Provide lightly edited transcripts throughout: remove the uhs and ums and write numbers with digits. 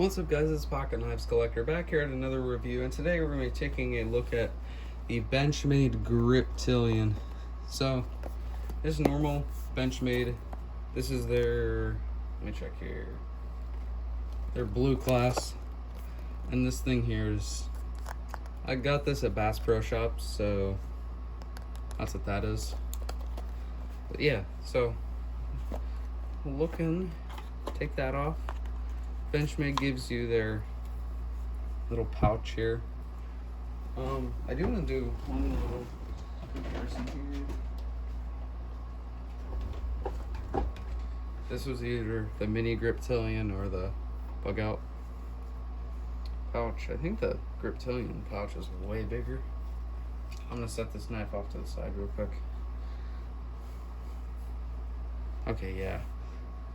What's up guys, it's Pocket Knives Collector back here at another review, and today we're going to be taking a look at the Benchmade Griptillian. So, this is normal Benchmade. This is their, let me check here, their blue class. And this thing here is, I got this at Bass Pro Shops, so that's what that is. But yeah, so, take that off. Benchmade gives you their little pouch here. I do want to do one little comparison here. This was either the mini Griptillian or the bug out pouch. I think the Griptillian pouch is way bigger. I'm gonna set this knife off to the side real quick. Okay, yeah.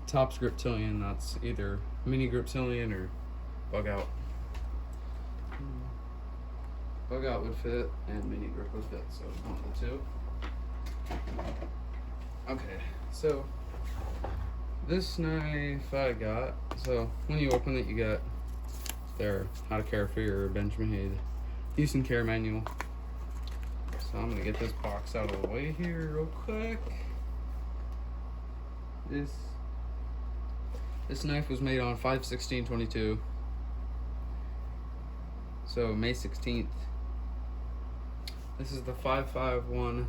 Top's Griptillian, that's either mini Griptillian or bug out. Bug out would fit and mini grip would fit, so one of the two. Okay, so this knife I got, so when you open it you got their how to care for your Benchmade use and care manual. So I'm gonna get this box out of the way here real quick. This knife was made on 5/16/22, so May 16th. This is the 551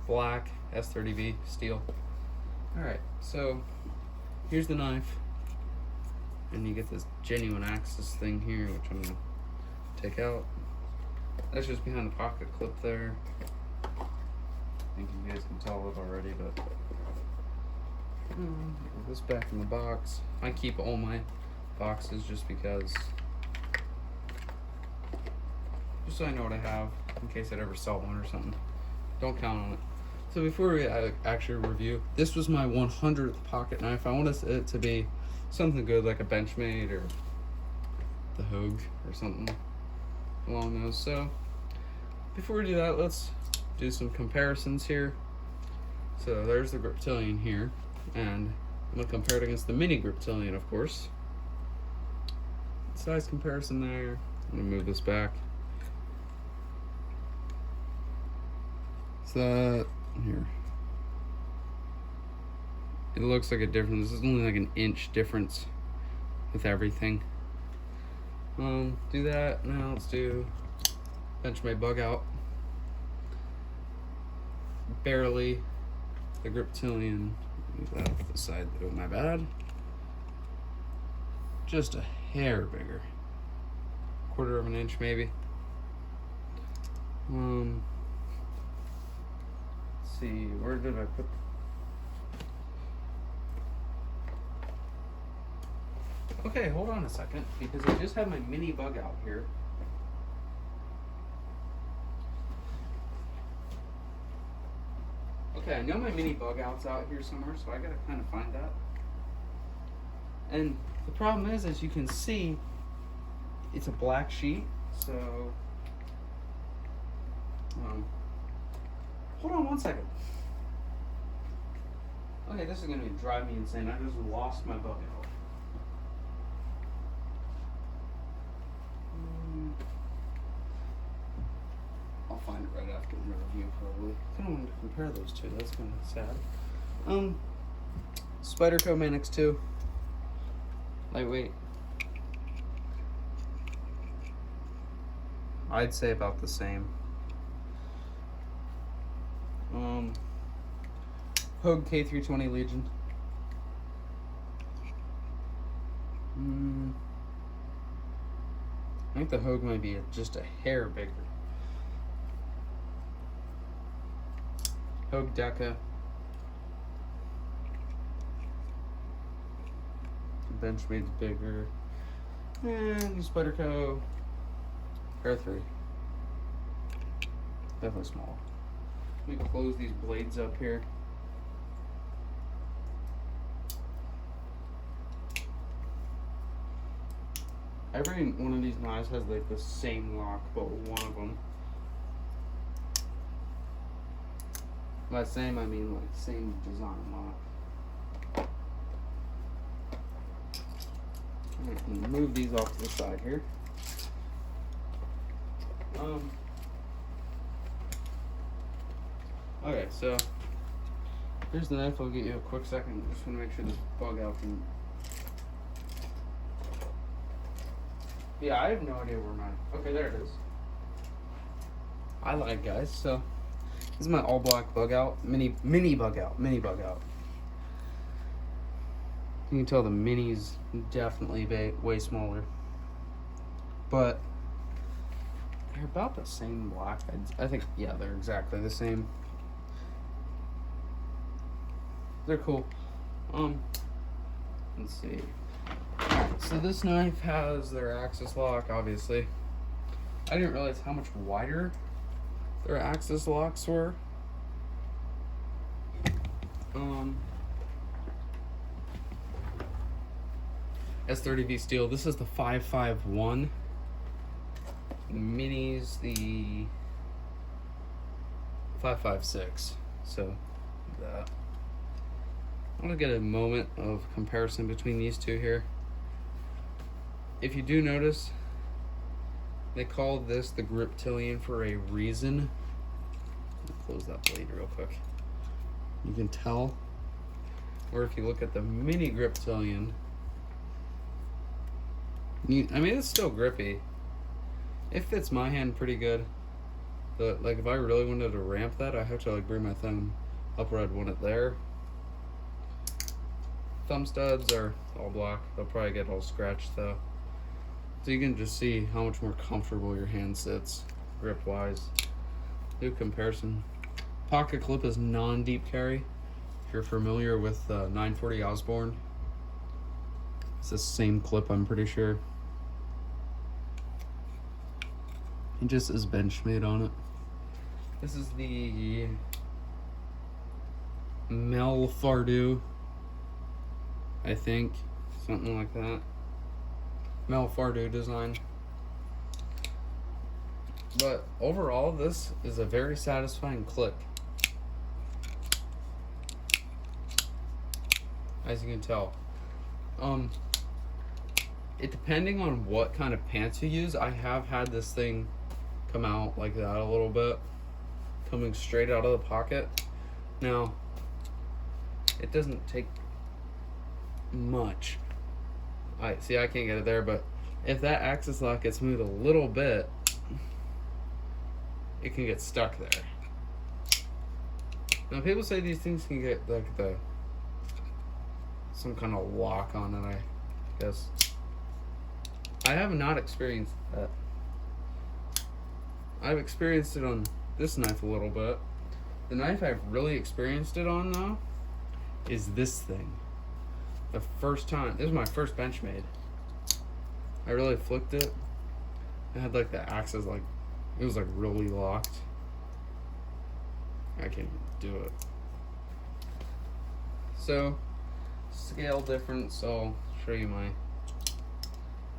black S30V steel. Alright, so here's the knife, and you get this genuine axis thing here, which I'm going to take out. That's just behind the pocket clip there. I think you guys can tell it already, but put this back in the box. I keep all my boxes just so I know what I have in case I'd ever sell one or something. Don't count on it. So before we actually review, this was my 100th pocket knife. I wanted it to be something good like a Benchmade or the Hogue or something along those. So before we do that, let's do some comparisons here. So there's the Griptillian here, and I'm going to compare it against the mini Griptillian, of course. Size comparison there. I'm going to move this back. So here, it looks like a difference. This is only like an inch difference with everything. Do that. Now let's do Benchmade bug out. Barely. The Griptillian. Move that off to the side. Oh, my bad. Just a hair bigger. 1/4 of an inch maybe. Let's see, where did I put? Okay, hold on a second, because I just have my mini bug out here. Okay, I know my mini bug out's out here somewhere, so I gotta kind of find that. And the problem is, as you can see, it's a black sheet, so hold on one second. Okay, this is gonna drive me insane. I just lost my bug out. I'll find it right after the review, probably. I don't want to compare those two. That's kind of sad. Spyderco Manix 2. Lightweight. I'd say about the same. Hogue K320 Legion. I think the Hogue might be just a hair bigger. Hogue Deca. Benchmade's bigger. And Spyderco Air 3. Definitely small. Let me close these blades up here. Every one of these knives has like the same lock, but one of them. By same, I mean like same design lock. Move these off to the side here. Okay, so here's the knife. I'll get you a quick second. Just want to make sure this bug out can. Yeah, I have no idea where mine. Okay, there it is. I lied, guys. So this is my all black bug out, mini bug out. You can tell the mini's definitely way smaller, but they're about the same black. I think, yeah, they're exactly the same. They're cool. Let's see. So this knife has their axis lock, obviously. I didn't realize how much wider their axis locks were. S30V steel. This is the 551. The mini's the 556. So that. I want to get a moment of comparison between these two here. If you do notice, they called this the Griptillian for a reason. Close that blade real quick. You can tell. Or if you look at the mini Griptillian, I mean, it's still grippy. It fits my hand pretty good. But like, if I really wanted to ramp that, I have to like bring my thumb up where I'd want it there. Thumb studs are all black. They'll probably get all scratched though. So you can just see how much more comfortable your hand sits, grip wise. Do comparison. Pocket clip is non-deep carry. If you're familiar with 940 Osborne, it's the same clip, I'm pretty sure. It just is Benchmade on it. This is the Mel Fardew, I think, something like that. Mel Fardew design. But overall, this is a very satisfying click. As you can tell. It depending on what kind of pants you use, I have had this thing come out like that a little bit, coming straight out of the pocket. Now, it doesn't take much. I can't get it there, but if that axis lock gets moved a little bit, it can get stuck there. Now, people say these things can get like some kind of lock on it, I guess. I have not experienced that. I've experienced it on this knife a little bit. The knife I've really experienced it on, though, is this thing. The first time, this is my first Benchmade. I really flicked it. It had like the axis, like, it was like really locked. I can't even do it. So, scale difference, so I'll show you my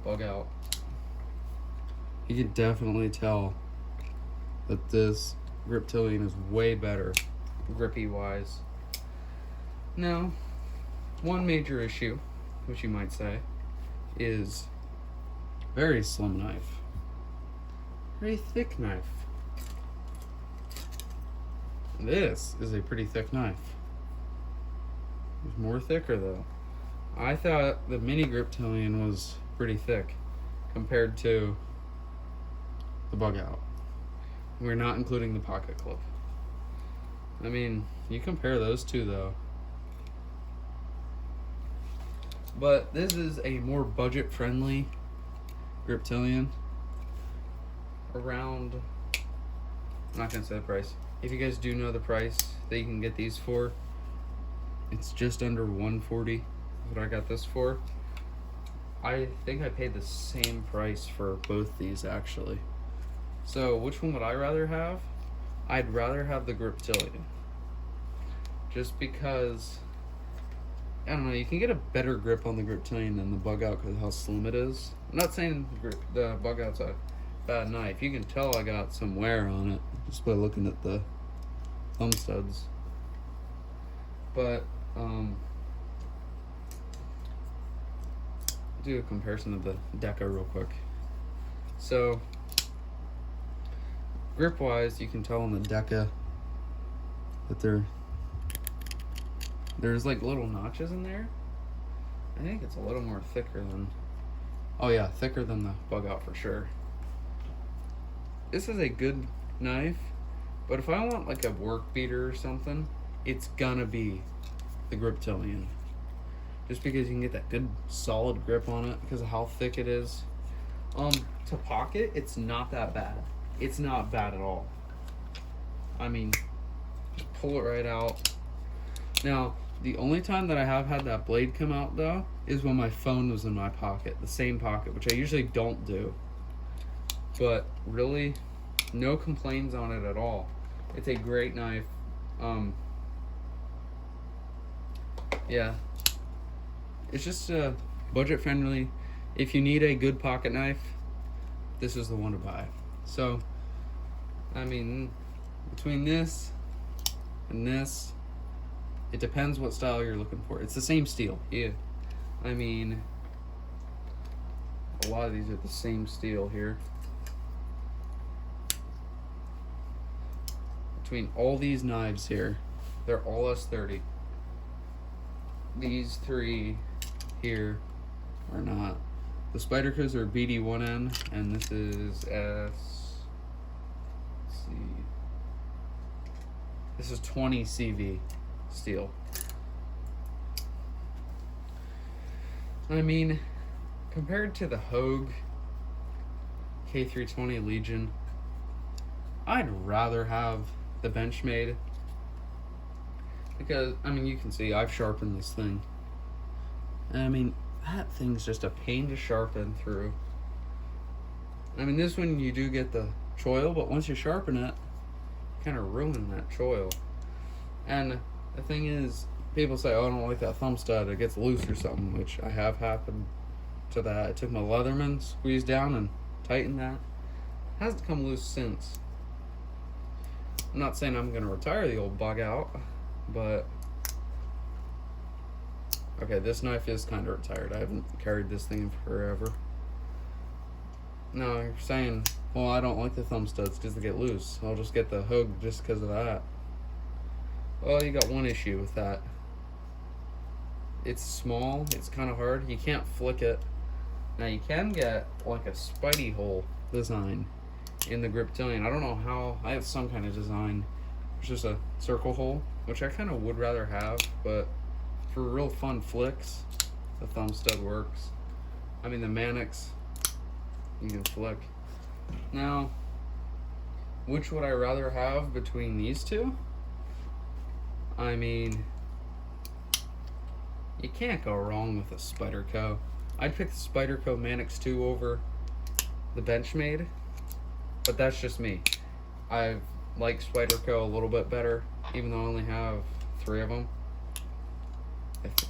bug out. You can definitely tell that this Griptillian is way better, grippy wise. Now, one major issue, which you might say, is very slim knife. Very thick knife. This is a pretty thick knife. It's more thicker though. I thought the mini Griptillian was pretty thick compared to the bug out. We're not including the pocket clip. I mean, you compare those two though. But this is a more budget friendly Griptillian. Around, I'm not gonna say the price. If you guys do know the price that you can get these for, it's just under $140 is what I got this for. I think I paid the same price for both these actually. So which one would I rather have? I'd rather have the Griptillian. Just because, I don't know, you can get a better grip on the Griptillian than the bug out because of how slim it is. I'm not saying the bug out's a bad knife. You can tell I got some wear on it just by looking at the thumb studs. But do a comparison of the Deca real quick. So, grip wise, you can tell on the Deca that there's like little notches in there. I think it's a little more thicker than, oh yeah, thicker than the Bug Out for sure. This is a good knife, but if I want like a work beater or something, it's gonna be the Griptillian. Just because you can get that good solid grip on it because of how thick it is. To pocket, it's not that bad. It's not bad at all. I mean, just pull it right out. Now, the only time that I have had that blade come out though is when my phone was in my pocket, the same pocket, which I usually don't do. But really, no complaints on it at all. It's a great knife. Yeah, it's just budget friendly. If you need a good pocket knife, this is the one to buy. So, I mean, between this and this, it depends what style you're looking for. It's the same steel. Yeah, I mean, a lot of these are the same steel here. Between all these knives here, they're all S30. These three here are not. The Spydercos are BD1N, and this is let's see, this is 20 CV steel. I mean, compared to the Hogue K320 Legion, I'd rather have the Benchmade, because I mean, you can see I've sharpened this thing, and I mean, that thing's just a pain to sharpen through. I mean, this one you do get the choil, but once you sharpen it, you kind of ruin that choil. And the thing is, people say, oh, I don't like that thumb stud, it gets loose or something, which I have happened to that. I took my Leatherman, squeezed down and tightened that. It hasn't come loose since. I'm not saying I'm gonna retire the old Bug Out, but okay, this knife is kind of retired. I haven't carried this thing in forever. Now you're saying, well, I don't like the thumb studs because they get loose. I'll just get the Hogue just because of that. Well, you got one issue with that. It's small, it's kind of hard. You can't flick it. Now you can get like a Spidey hole design in the Griptillian. I don't know how. I have some kind of design. It's just a circle hole, which I kind of would rather have, but for real fun flicks, the thumb stud works. I mean, the Mannix, you can flick. Now, which would I rather have between these two? I mean, you can't go wrong with a Spyderco. I'd pick the Spyderco Mannix 2 over the Benchmade, but that's just me. I like Spyderco a little bit better, even though I only have 3 of them.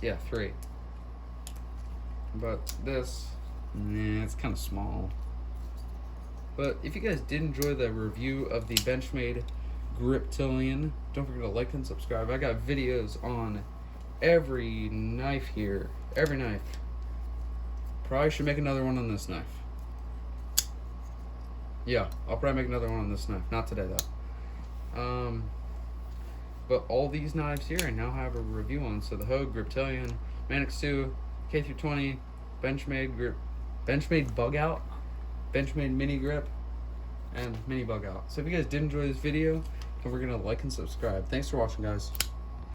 Yeah, 3. But this, nah, it's kind of small. But if you guys did enjoy the review of the Benchmade Griptillian, don't forget to like and subscribe. I got videos on every knife here. Every knife. Probably should make another one on this knife. Yeah, I'll probably make another one on this knife. Not today though. But all these knives here I now have a review on. So the Hogue, Griptillian, Mannix 2, K320, Benchmade Bug Out, Benchmade Mini Grip, and Mini Bug Out. So if you guys did enjoy this video, don't forget to like and subscribe. Thanks for watching, guys.